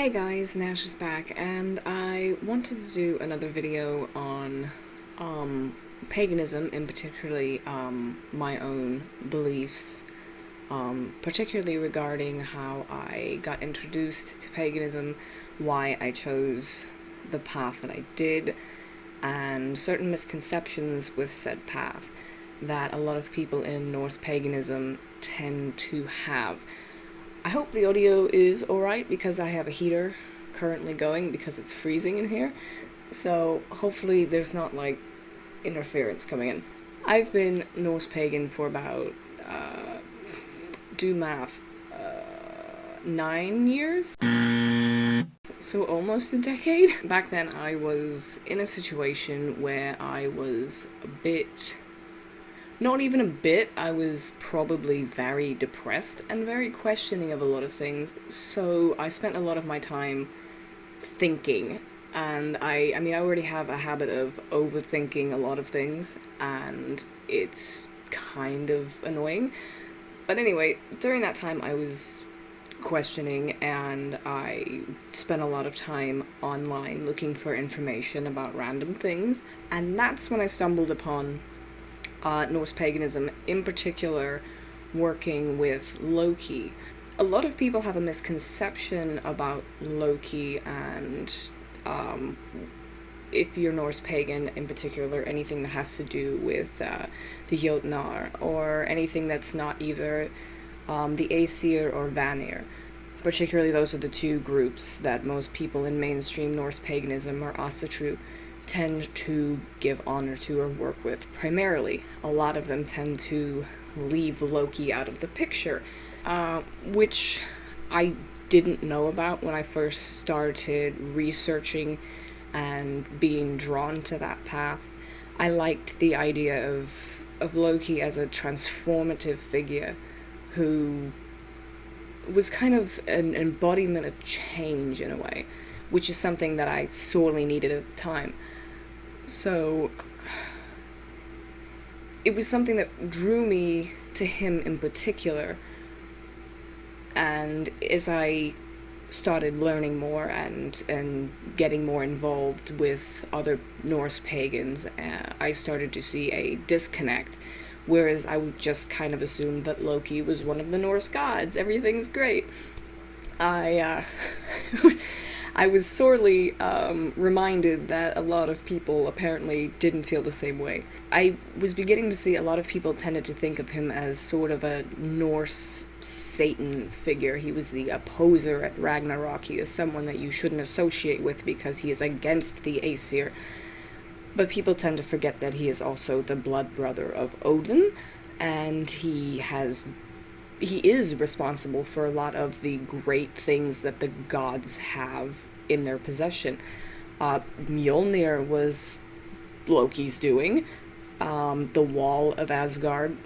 Hey guys, Nash is back, and I wanted to do another video on paganism, and particularly my own beliefs, particularly regarding how I got introduced to paganism, why I chose the path that I did, and certain misconceptions with said path that a lot of people in Norse paganism tend to have. I hope the audio is alright because I have a heater currently going because it's freezing in here, so hopefully there's not like interference coming in. I've been Norse pagan for about, do math, 9 years? So almost a decade? Back then I was in a situation where I was a bit... Not even a bit, I was probably very depressed and very questioning of a lot of things, so I spent a lot of my time thinking, and I already have a habit of overthinking a lot of things, and it's kind of annoying. But anyway, during that time I was questioning, and I spent a lot of time online looking for information about random things, and that's when I stumbled upon Norse paganism, in particular working with Loki. A lot of people have a misconception about Loki, and if you're Norse pagan in particular, anything that has to do with the Jotunn, or anything that's not either the Aesir or Vanir. Particularly those are the two groups that most people in mainstream Norse paganism or Asatru tend to give honor to or work with primarily. A lot of them tend to leave Loki out of the picture, which I didn't know about when I first started researching and being drawn to that path. I liked the idea of Loki as a transformative figure who was kind of an embodiment of change in a way, which is something that I sorely needed at the time. So it was something that drew me to him in particular, and as I started learning more and getting more involved with other Norse pagans, I started to see a disconnect, whereas I would just kind of assume that Loki was one of the Norse gods. Everything's great. I was sorely reminded that a lot of people apparently didn't feel the same way. I was beginning to see a lot of people tended to think of him as sort of a Norse Satan figure. He was the opposer at Ragnarok. He is someone that you shouldn't associate with because he is against the Aesir. But people tend to forget that he is also the blood brother of Odin, and he is responsible for a lot of the great things that the gods have in their possession. Mjolnir was Loki's doing. The Wall of Asgard,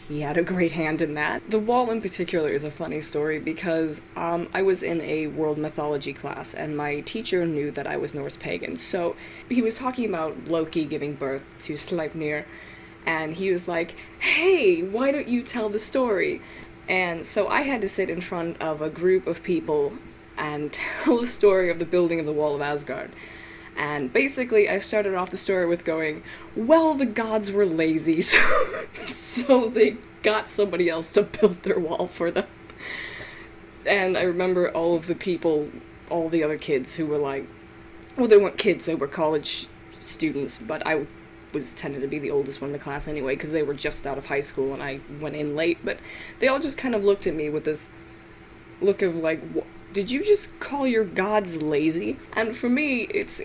he had a great hand in that. The Wall in particular is a funny story because I was in a world mythology class, and my teacher knew that I was Norse pagan, so he was talking about Loki giving birth to Sleipnir, and he was like, hey, why don't you tell the story? And so I had to sit in front of a group of people and tell the story of the building of the Wall of Asgard. And basically I started off the story with going, well, the gods were lazy, so they got somebody else to build their wall for them. And I remember all of the people, all the other kids who were like, well, they weren't kids, they were college students, but I was tended to be the oldest one in the class anyway, because they were just out of high school and I went in late, but they all just kind of looked at me with this look of like, did you just call your gods lazy? And for me, it's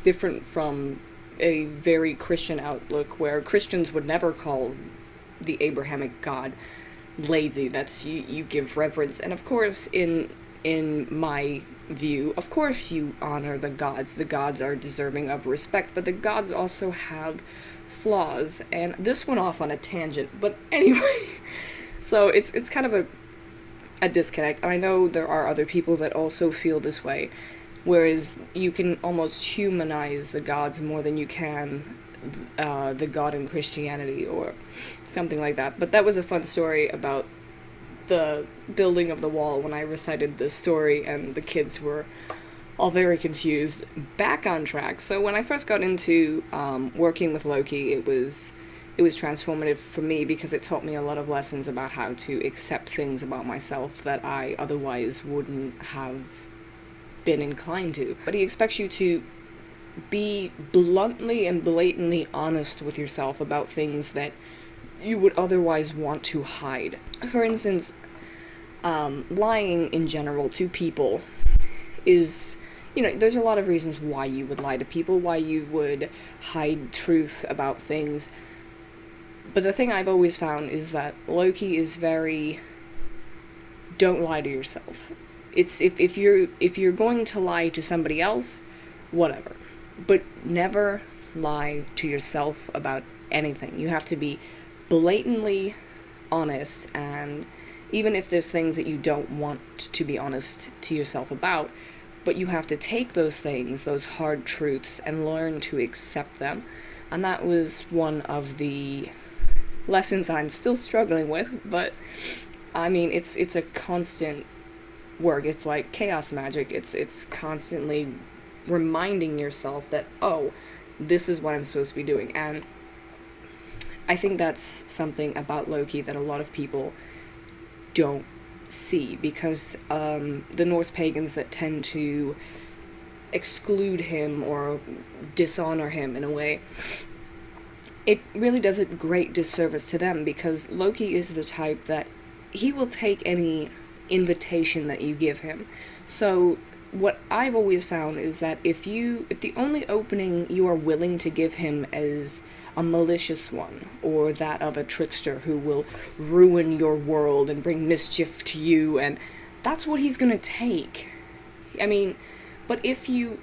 different from a very Christian outlook, where Christians would never call the Abrahamic God lazy. That's, you give reverence, and of course in my view, of course you honor the gods. The gods are deserving of respect, but the gods also have flaws, and this went off on a tangent, but anyway, so it's kind of a disconnect. I know there are other people that also feel this way, whereas you can almost humanize the gods more than you can the god in Christianity or something like that. But that was a fun story about the building of the wall when I recited this story, and the kids were all very confused. Back on track. So when I first got into working with Loki, it was transformative for me because it taught me a lot of lessons about how to accept things about myself that I otherwise wouldn't have been inclined to. But he expects you to be bluntly and blatantly honest with yourself about things that you would otherwise want to hide. For instance, lying in general to people is, there's a lot of reasons why you would lie to people, why you would hide truth about things. But the thing I've always found is that Loki is very, don't lie to yourself. It's if you're going to lie to somebody else, whatever. But never lie to yourself about anything. You have to be blatantly honest, and even if there's things that you don't want to be honest to yourself about, but you have to take those things, those hard truths, and learn to accept them. And that was one of the lessons I'm still struggling with, but I mean, it's a constant work. It's like chaos magic. It's constantly reminding yourself that, oh, this is what I'm supposed to be doing. And I think that's something about Loki that a lot of people don't see, because the Norse Pagans that tend to exclude him or dishonor him in a way, it really does a great disservice to them, because Loki is the type that he will take any invitation that you give him. So what I've always found is that if the only opening you are willing to give him is a malicious one, or that of a trickster who will ruin your world and bring mischief to you, and that's what he's gonna take. I mean, but if you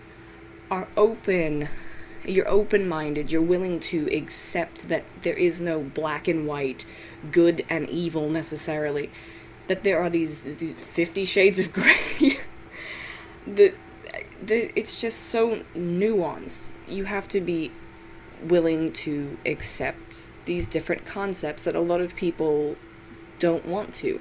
are open, you're open-minded, you're willing to accept that there is no black and white, good and evil necessarily, that there are these 50 shades of gray, it's just so nuanced. You have to be willing to accept these different concepts that a lot of people don't want to.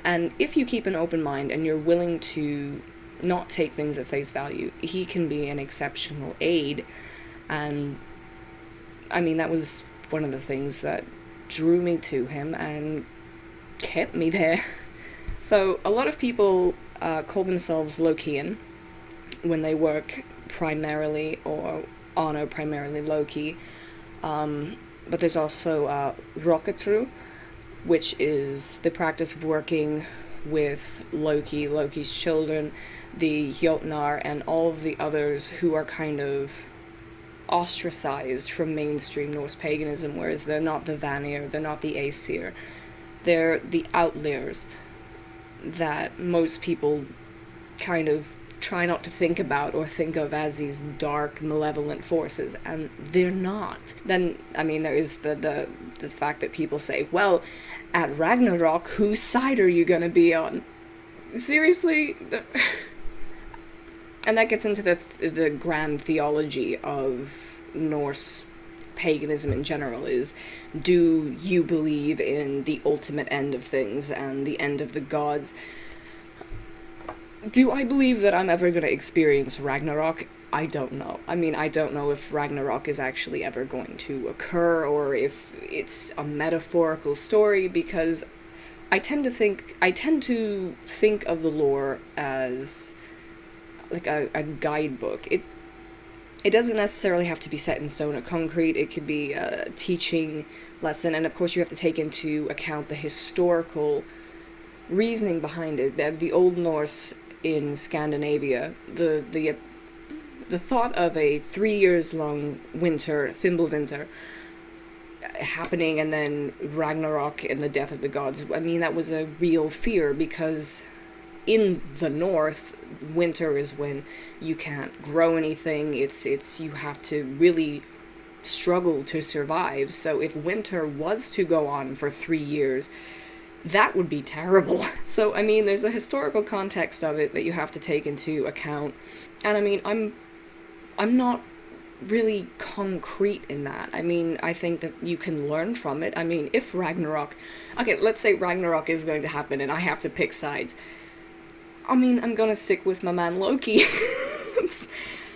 And if you keep an open mind and you're willing to not take things at face value, he can be an exceptional aid. And I mean, that was one of the things that drew me to him and kept me there. So a lot of people call themselves Lokian when they work primarily or honor primarily Loki, but there's also Rokatru, which is the practice of working with Loki, Loki's children, the Jotunn, and all of the others who are kind of ostracized from mainstream Norse paganism, whereas they're not the Vanir, they're not the Aesir, they're the outliers that most people kind of try not to think about or think of as these dark, malevolent forces, and they're not. Then, I mean, there is the fact that people say, well, at Ragnarok, whose side are you gonna be on? Seriously? And that gets into the grand theology of Norse paganism in general, is, do you believe in the ultimate end of things and the end of the gods? Do I believe that I'm ever going to experience Ragnarok? I don't know. I mean, I don't know if Ragnarok is actually ever going to occur, or if it's a metaphorical story, because I tend to think of the lore as like a guidebook. It doesn't necessarily have to be set in stone or concrete. It could be a teaching lesson, and of course you have to take into account the historical reasoning behind it. The Old Norse in Scandinavia, the thought of a 3 years long winter, Fimbulvinter, happening, and then Ragnarok and the death of the gods, I mean, that was a real fear, because in the north, winter is when you can't grow anything. It's you have to really struggle to survive. So if winter was to go on for 3 years, that would be terrible. So, I mean, there's a historical context of it that you have to take into account. And I mean, I'm not really concrete in that. I mean, I think that you can learn from it. I mean, if Ragnarok... Okay, let's say Ragnarok is going to happen and I have to pick sides. I mean, I'm gonna stick with my man Loki.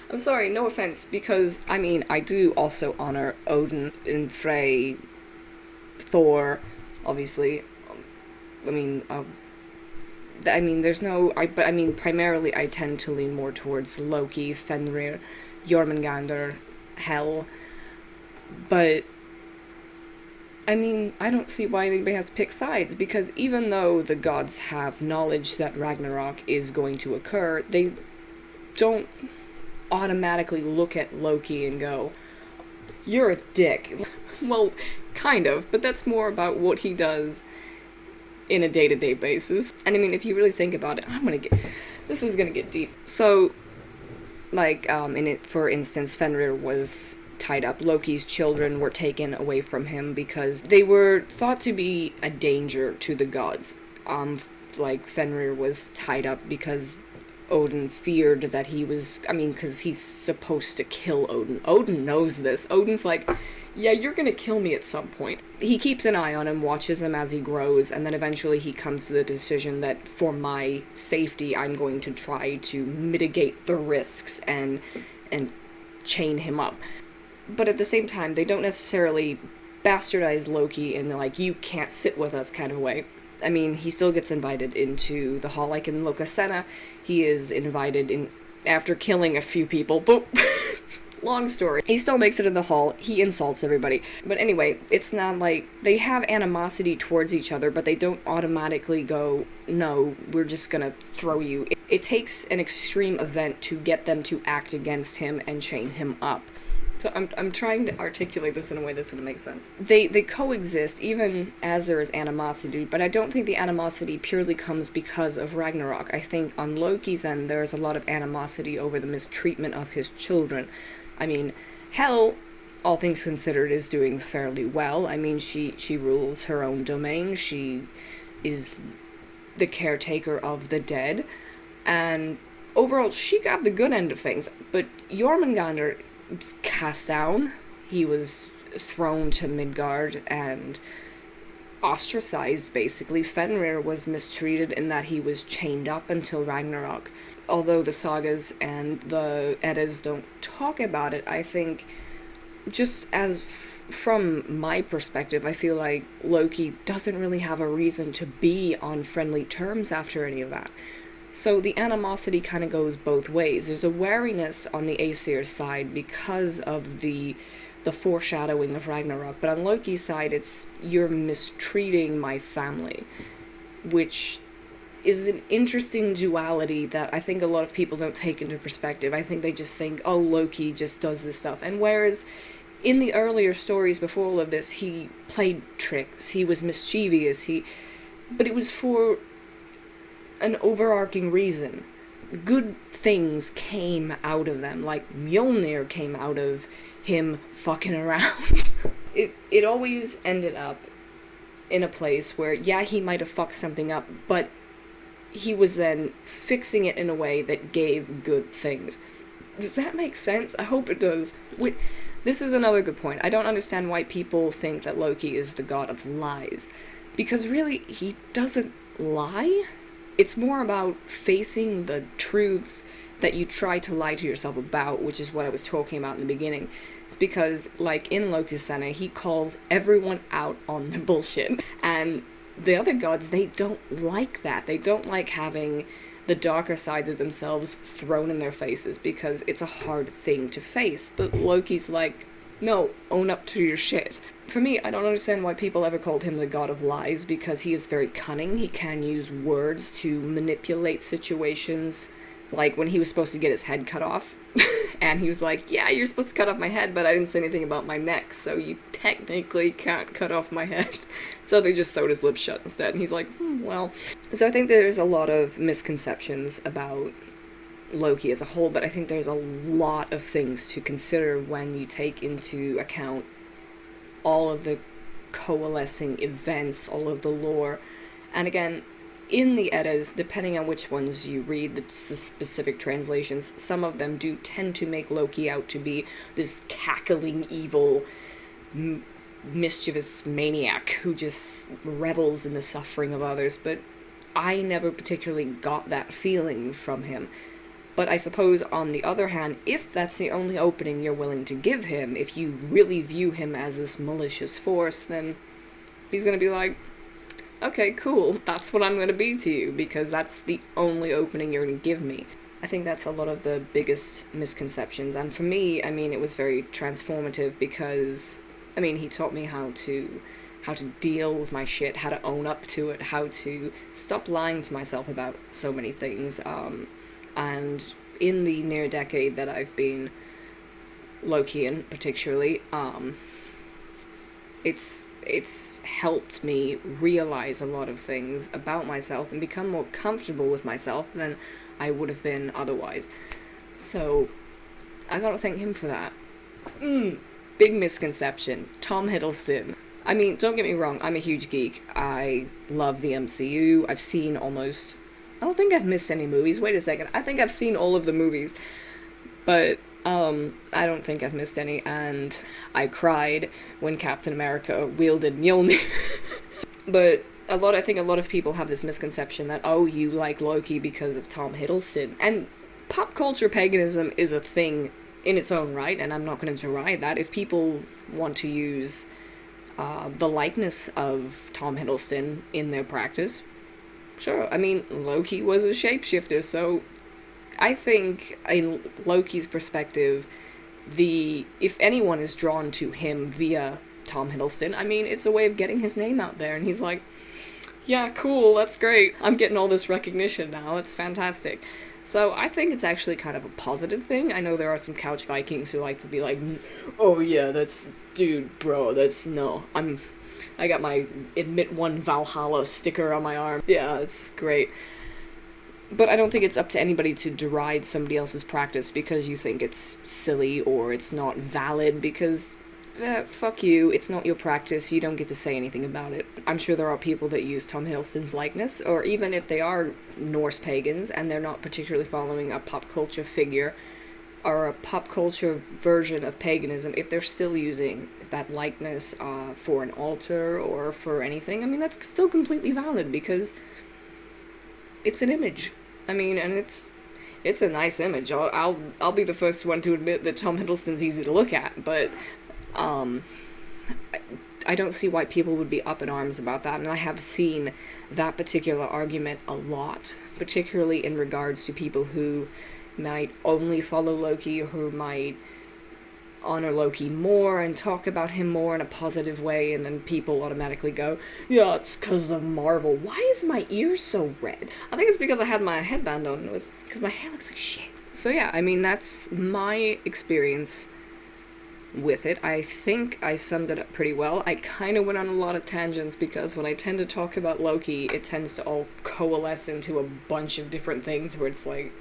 I'm sorry, no offense, because, I mean, I do also honor Odin and Frey, Thor, obviously. There's no... but I mean, primarily I tend to lean more towards Loki, Fenrir, Jormungandr, Hel. But, I mean, I don't see why anybody has to pick sides, because even though the gods have knowledge that Ragnarok is going to occur, they don't automatically look at Loki and go, "You're a dick." Well, kind of, but that's more about what he does in a day-to-day basis. And I mean, if you really think about it, this is gonna get deep. So, like, for instance, Fenrir was tied up. Loki's children were taken away from him because they were thought to be a danger to the gods. Like, Fenrir was tied up because Odin feared that he was... because he's supposed to kill Odin. Odin knows this. Odin's like, yeah, you're gonna kill me at some point. He keeps an eye on him, watches him as he grows, and then eventually he comes to the decision that for my safety, I'm going to try to mitigate the risks and chain him up. But at the same time, they don't necessarily bastardize Loki in the, like, you can't sit with us kind of way. I mean, he still gets invited into the hall. Like in Lokasenna, he is invited in after killing a few people, but long story. He still makes it in the hall. He insults everybody. But anyway, it's not like they have animosity towards each other, but they don't automatically go, no, we're just gonna throw you. It takes an extreme event to get them to act against him and chain him up. So I'm trying to articulate this in a way that's going to make sense. They coexist even as there is animosity, but I don't think the animosity purely comes because of Ragnarok. I think on Loki's end there's a lot of animosity over the mistreatment of his children. I mean, Hel, all things considered, is doing fairly well. I mean, she rules her own domain. She is the caretaker of the dead, and overall she got the good end of things. But Jormungandr cast down. He was thrown to Midgard and ostracized, basically. Fenrir was mistreated in that he was chained up until Ragnarok. Although the sagas and the Eddas don't talk about it, I think, just as from my perspective, I feel like Loki doesn't really have a reason to be on friendly terms after any of that. So the animosity kind of goes both ways. There's a wariness on the Aesir side because of the foreshadowing of Ragnarok, but on Loki's side, it's, you're mistreating my family, which is an interesting duality that I think a lot of people don't take into perspective. I think they just think, oh, Loki just does this stuff. And whereas in the earlier stories before all of this, he played tricks, he was mischievous, but it was for an overarching reason. Good things came out of them, like Mjolnir came out of him fucking around. It always ended up in a place where, yeah, he might have fucked something up, but he was then fixing it in a way that gave good things. Does that make sense? I hope it does. This is another good point. I don't understand why people think that Loki is the god of lies, because really, he doesn't lie. It's more about facing the truths that you try to lie to yourself about, which is what I was talking about in the beginning. It's because, like in Lokasenna, he calls everyone out on the bullshit. And the other gods, they don't like that. They don't like having the darker sides of themselves thrown in their faces, because it's a hard thing to face. But Loki's like, no, own up to your shit. For me, I don't understand why people ever called him the god of lies, because he is very cunning. He can use words to manipulate situations. Like when he was supposed to get his head cut off, and he was like, yeah, you're supposed to cut off my head, but I didn't say anything about my neck, so you technically can't cut off my head. So they just sewed his lips shut instead, and he's like, well. So I think there's a lot of misconceptions about Loki as a whole, but I think there's a lot of things to consider when you take into account all of the coalescing events, all of the lore. And again, in the Eddas, depending on which ones you read, the specific translations, some of them do tend to make Loki out to be this cackling, evil, mischievous maniac who just revels in the suffering of others, but I never particularly got that feeling from him. But I suppose, on the other hand, if that's the only opening you're willing to give him, if you really view him as this malicious force, then he's gonna be like, okay, cool, that's what I'm gonna be to you, because that's the only opening you're gonna give me. I think that's a lot of the biggest misconceptions, and for me, I mean, it was very transformative because, I mean, he taught me how to deal with my shit, how to own up to it, how to stop lying to myself about so many things, and in the near decade that I've been Lokian, particularly, it's helped me realize a lot of things about myself and become more comfortable with myself than I would have been otherwise. So, I gotta thank him for that. Big misconception. Tom Hiddleston. I mean, don't get me wrong, I'm a huge geek. I love the MCU. I've seen almost... I don't think I've missed any movies. Wait a second. I think I've seen all of the movies. But, I don't think I've missed any. And I cried when Captain America wielded Mjolnir. But I think a lot of people have this misconception that, oh, you like Loki because of Tom Hiddleston. And pop culture paganism is a thing in its own right, and I'm not going to deride that. If people want to use the likeness of Tom Hiddleston in their practice, sure. I mean, Loki was a shapeshifter, so I think in Loki's perspective, if anyone is drawn to him via Tom Hiddleston, I mean, it's a way of getting his name out there, and he's like, yeah, cool, that's great. I'm getting all this recognition now, it's fantastic. So I think it's actually kind of a positive thing. I know there are some couch Vikings who like to be like, oh yeah, dude, bro, no, I got my Admit One Valhalla sticker on my arm. Yeah, it's great. But I don't think it's up to anybody to deride somebody else's practice because you think it's silly or it's not valid, because fuck you, it's not your practice, you don't get to say anything about it. I'm sure there are people that use Tom Hiddleston's likeness, or even if they are Norse pagans and they're not particularly following a pop culture figure or a pop culture version of paganism, if they're still using that likeness for an altar or for anything, I mean, that's still completely valid because it's an image. I mean, and it's a nice image. I'll be the first one to admit that Tom Hiddleston's easy to look at, but I don't see why people would be up in arms about that, and I have seen that particular argument a lot, particularly in regards to people who might only follow Loki, or who might honor Loki more and talk about him more in a positive way, and then people automatically go, yeah, it's because of Marvel. Why is my ear so red? I think it's because I had my headband on. It was because my hair looks like shit. So yeah, I mean, that's my experience with it. I think I summed it up pretty well. I kind of went on a lot of tangents because when I tend to talk about Loki, it tends to all coalesce into a bunch of different things where it's like...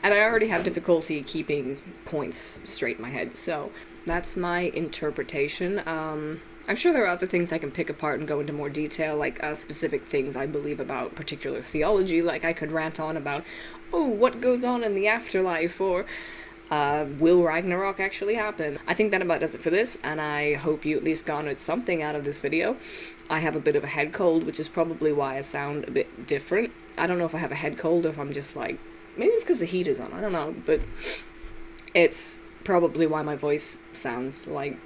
And I already have difficulty keeping points straight in my head, so that's my interpretation. I'm sure there are other things I can pick apart and go into more detail, like specific things I believe about particular theology, like I could rant on about, oh, what goes on in the afterlife, or will Ragnarok actually happen? I think that about does it for this, and I hope you at least garnered something out of this video. I have a bit of a head cold, which is probably why I sound a bit different. I don't know if I have a head cold or if I'm just like... Maybe it's because the heat is on, I don't know, but it's probably why my voice sounds, like,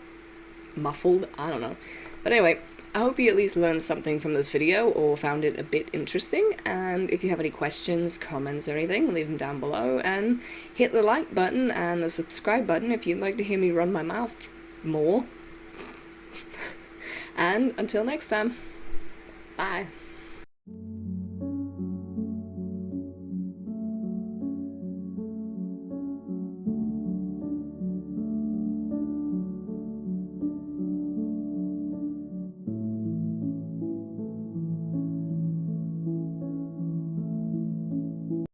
muffled, I don't know. But anyway, I hope you at least learned something from this video, or found it a bit interesting, and if you have any questions, comments, or anything, leave them down below, and hit the like button and the subscribe button if you'd like to hear me run my mouth more. And until next time, bye.